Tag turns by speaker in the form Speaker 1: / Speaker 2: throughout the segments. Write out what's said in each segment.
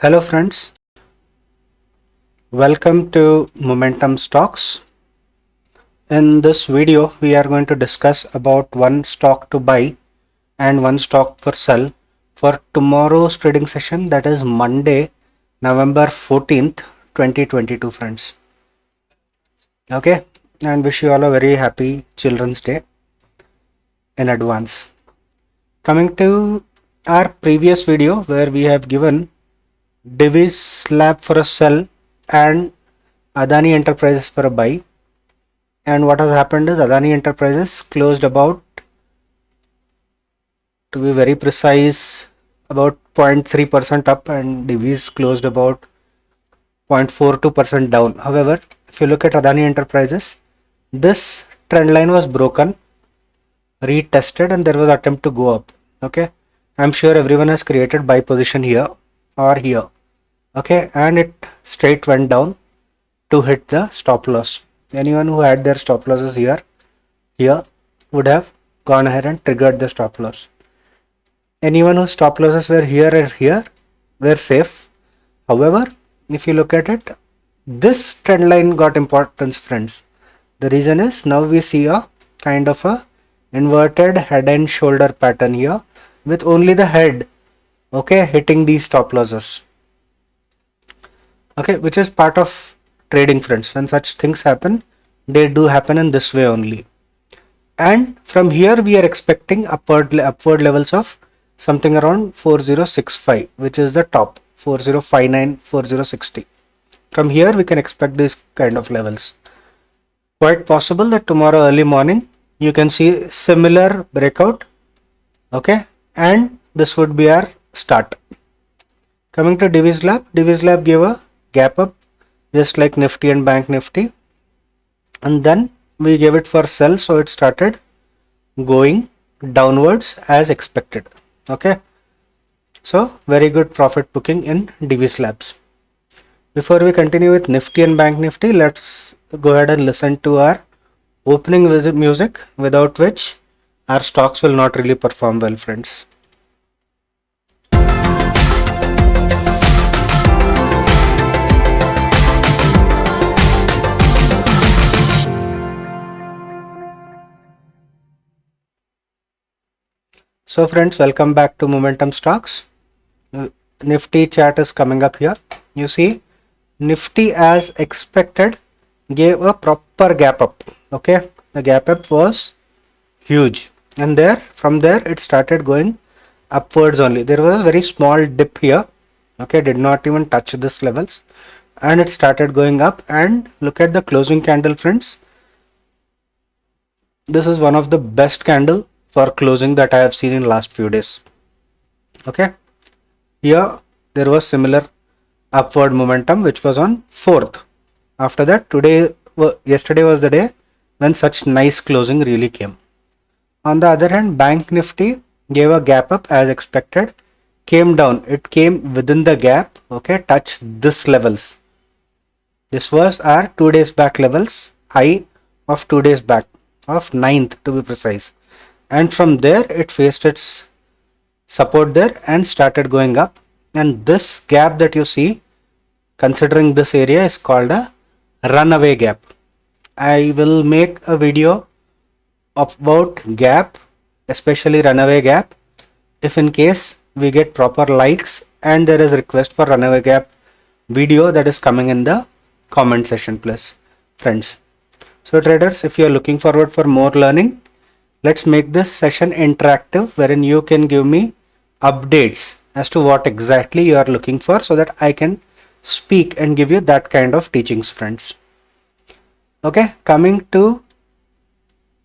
Speaker 1: Hello friends, welcome to Momentum Stocks. In this video, we are going to discuss about one stock to buy and one stock for sell for tomorrow's trading session, that is Monday, November 14th, 2022 friends. Okay, and wish you all a very happy Children's Day in advance. Coming to our previous video where we have given Divi's Lab for a sell and Adani Enterprises for a buy, and what has happened is Adani Enterprises closed about, to be very precise, about 0.3% up, and Divi's closed about 0.42% down. However, if you look at Adani Enterprises, this trend line was broken, retested, and there was attempt to go up. Okay, I'm sure everyone has created buy position here or here. Okay, and it straight went down to hit the stop loss. Anyone who had their stop losses here would have gone ahead and triggered the stop loss. Anyone whose stop losses were here and here were safe. However, if you look at it, this trend line got importance, friends. The reason is now we see a kind of a inverted head and shoulder pattern here with only the head, okay, hitting these stop losses. Okay, which is part of trading, friends. When such things happen, they do happen in this way only. And from here we are expecting upward levels of something around 4065, which is the top, 4059, 4060. From here we can expect these kind of levels. Quite possible that tomorrow early morning you can see similar breakout. Okay, and this would be our start. Coming to Divi's Lab gave a gap up just like Nifty and Banknifty, and then we gave it for sell, so it started going downwards as expected. Okay, so very good profit booking in Divi's Labs. Before we continue with Nifty and Banknifty, let's go ahead and listen to our opening music, without which our stocks will not really perform well, friends. So friends, welcome back to Momentum Stocks. Nifty chart is coming up here. You see, Nifty as expected gave a proper gap up. Okay, the gap up was huge, and from there it started going upwards only. There was a very small dip here. Okay, did not even touch this levels, and it started going up. And look at the closing candle, friends. This is one of the best candle for closing that I have seen in last few days. Okay, here there was similar upward momentum which was on 4th. After that, yesterday was the day when such nice closing really came. On the other hand, Bank Nifty gave a gap up as expected, came down. It came within the gap. Okay, touched this levels. This was our 2 days back levels, high of 2 days back, of 9th to be precise. And from there it faced its support there and started going up. And this gap that you see, considering this area, is called a runaway gap. I will make a video about gap, especially runaway gap, if in case we get proper likes and there is request for runaway gap video, that is coming in the comment section, please, friends. So traders, if you are looking forward for more learning, let's make this session interactive, wherein you can give me updates as to what exactly you are looking for, so that I can speak and give you that kind of teachings, friends. Okay, coming to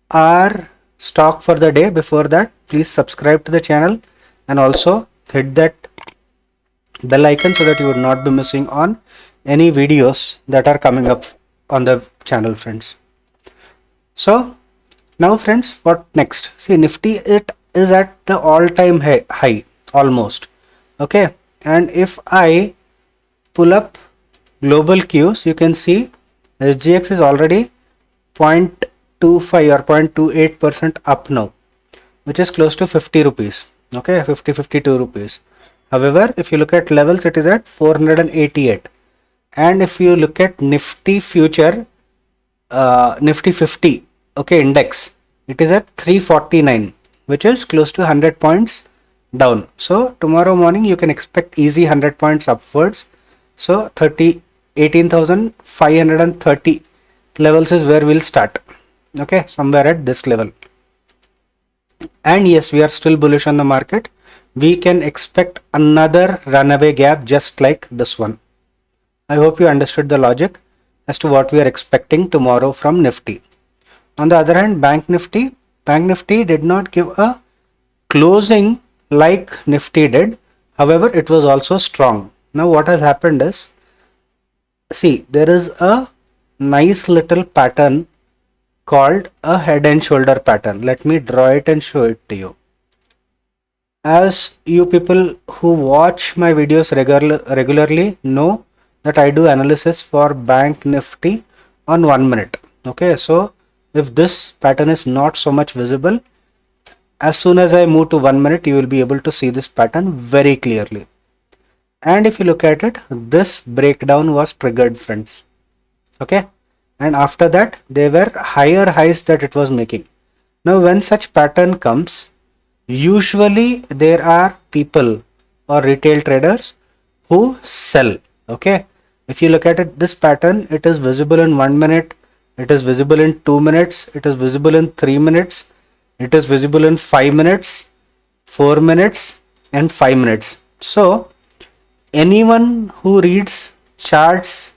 Speaker 1: our stock for the day. Before that, please subscribe to the channel and also hit that bell icon so that you would not be missing on any videos that are coming up on the channel, friends. So now, friends, what next? See, Nifty, it is at the all-time high almost. Okay, and if I pull up global cues, you can see SGX is already 0.25 or 0.28% up now, which is close to 50 rupees. Okay, 52 rupees. However, if you look at levels, it is at 488. And if you look at Nifty future, Nifty 50, okay, index, it is at 349, which is close to 100 points down. So tomorrow morning you can expect easy 100 points upwards. So 18,530 levels is where we'll start. Okay, somewhere at this level. And yes, we are still bullish on the market. We can expect another runaway gap just like this one. I hope you understood the logic as to what we are expecting tomorrow from Nifty. On the other hand, Bank Nifty did not give a closing like Nifty did. However, it was also strong. Now what has happened is, see, there is a nice little pattern called a head and shoulder pattern. Let me draw it and show it to you. As you people who watch my videos regularly know that I do analysis for Bank Nifty on 1 minute. Okay, so if this pattern is not so much visible, as soon as I move to 1 minute, you will be able to see this pattern very clearly. And if you look at it, this breakdown was triggered, friends. Okay, and after that there were higher highs that it was making. Now when such pattern comes, usually there are people or retail traders who sell. Okay, if you look at it, this pattern, it is visible in 1 minute, it is visible in 2 minutes, it is visible in 3 minutes, it is visible in 5 minutes, 4 minutes and 5 minutes. So anyone who reads charts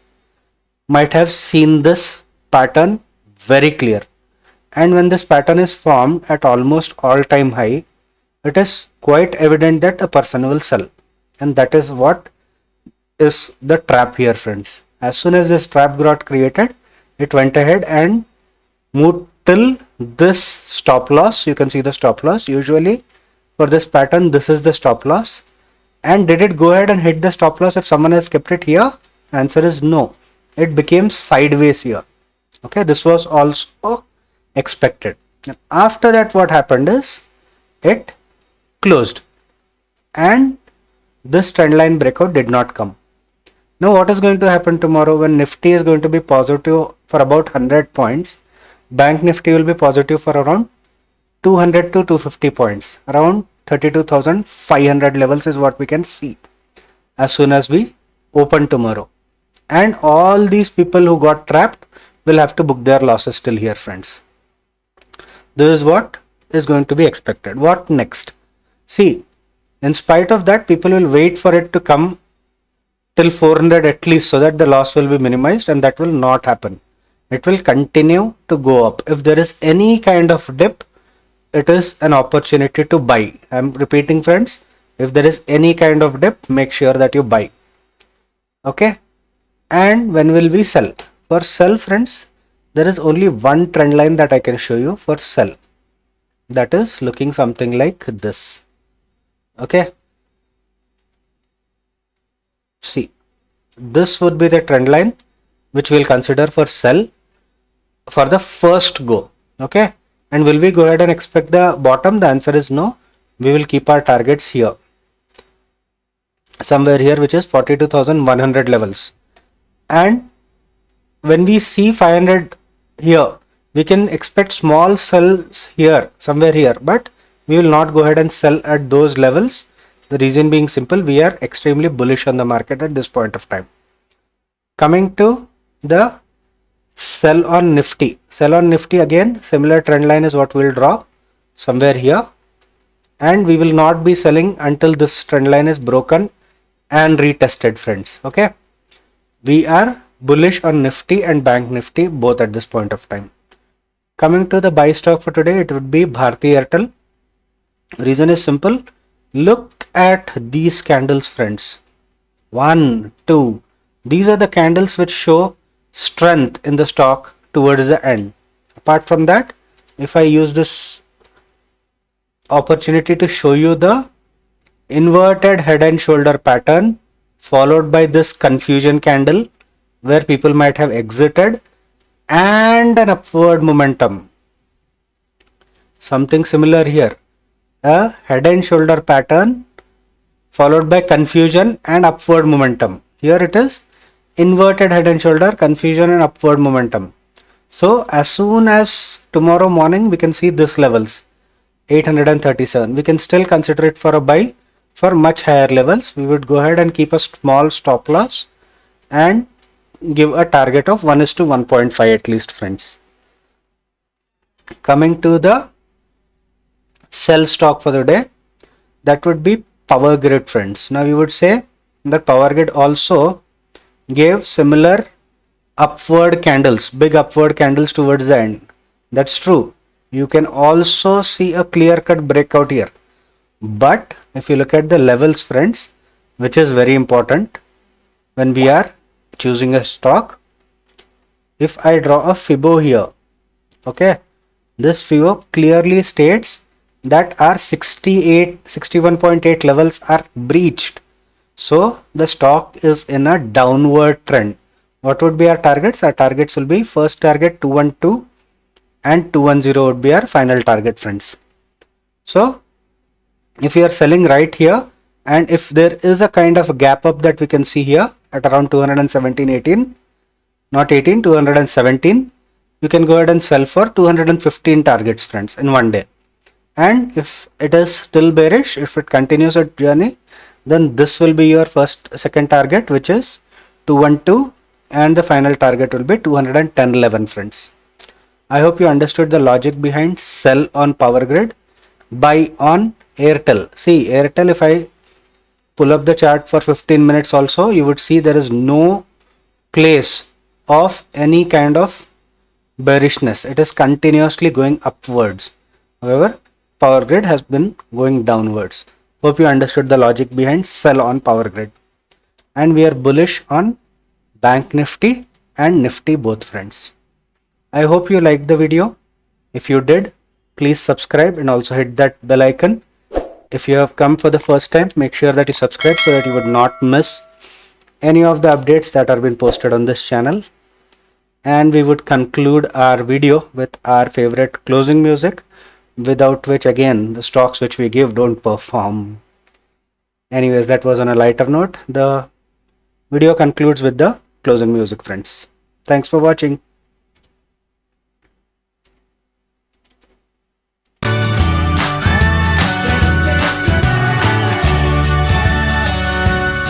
Speaker 1: might have seen this pattern very clear. And when this pattern is formed at almost all-time high, it is quite evident that a person will sell. And that is what is the trap here, friends. As soon as this trap got created, it went ahead and moved till this stop loss. You can see the stop loss. Usually for this pattern, this is the stop loss. And did it go ahead and hit the stop loss if someone has kept it here? Answer is no. It became sideways here. Okay, this was also expected. And after that, what happened is it closed and this trend line breakout did not come. Now what is going to happen tomorrow when Nifty is going to be positive for about 100 points? Bank Nifty will be positive for around 200 to 250 points. Around 32,500 levels is what we can see as soon as we open tomorrow. And all these people who got trapped will have to book their losses still here, friends. This is what is going to be expected. What next? See, in spite of that, people will wait for it to come till 400 at least so that the loss will be minimized, and that will not happen. It will continue to go up. If there is any kind of dip, it is an opportunity to buy. I am repeating, friends, if there is any kind of dip, make sure that you buy. Okay. And when will we sell? For sell, friends, there is only one trend line that I can show you for sell. That is looking something like this. Okay. See, this would be the trend line which we'll consider for sell for the first go. Okay. And will we go ahead and expect the bottom? The answer is no. We will keep our targets here. Somewhere here, which is 42,100 levels. And when we see 500 here, we can expect small sells here, somewhere here, but we will not go ahead and sell at those levels. The reason being simple, we are extremely bullish on the market at this point of time. Coming to the sell on Nifty. Sell on Nifty, again, similar trend line is what we'll draw somewhere here. And we will not be selling until this trend line is broken and retested, friends. Okay. We are bullish on Nifty and Bank Nifty both at this point of time. Coming to the buy stock for today, it would be Bharti Airtel. Reason is simple. Look at these candles, friends. 1, 2. These are the candles which show strength in the stock towards the end. Apart from that, if I use this opportunity to show you the inverted head and shoulder pattern followed by this confusion candle where people might have exited and an upward momentum. Something similar here. A head and shoulder pattern followed by confusion and upward momentum. Here it is inverted head and shoulder, confusion and upward momentum. So as soon as tomorrow morning we can see this levels 837, we can still consider it for a buy. For much higher levels we would go ahead and keep a small stop loss and give a target of 1:1.5 at least, friends. Coming to the sell stock for the day, that would be Power Grid, friends. Now you would say that Power Grid also gave similar upward candles, big upward candles towards the end. That's true. You can also see a clear cut breakout here. But if you look at the levels, friends, which is very important when we are choosing a stock, if I draw a Fibo here, okay, this Fibo clearly states that our 61.8 levels are breached. So the stock is in a downward trend. What would be our targets? Our targets will be first target 212 and 210 would be our final target, friends. So if you are selling right here, and if there is a kind of a gap up that we can see here at around 217.18, not 18, 217, you can go ahead and sell for 215 targets, friends, in one day. And if it is still bearish, if it continues its journey, then this will be your second target, which is 212, and the final target will be 210.11, friends. I hope you understood the logic behind sell on Power Grid, buy on Airtel. See, Airtel, if I pull up the chart for 15 minutes also, you would see there is no place of any kind of bearishness. It is continuously going upwards. However, Power Grid has been going downwards. Hope you understood the logic behind sell on Power Grid. And we are bullish on Banknifty and Nifty both, friends. I hope you liked the video. If you did, please subscribe and also hit that bell icon. If you have come for the first time, make sure that you subscribe so that you would not miss any of the updates that are being posted on this channel. And we would conclude our video with our favorite closing music, without which again the stocks which we give don't perform. Anyways, that was on a lighter note. The video concludes with the closing music, friends. Thanks for watching.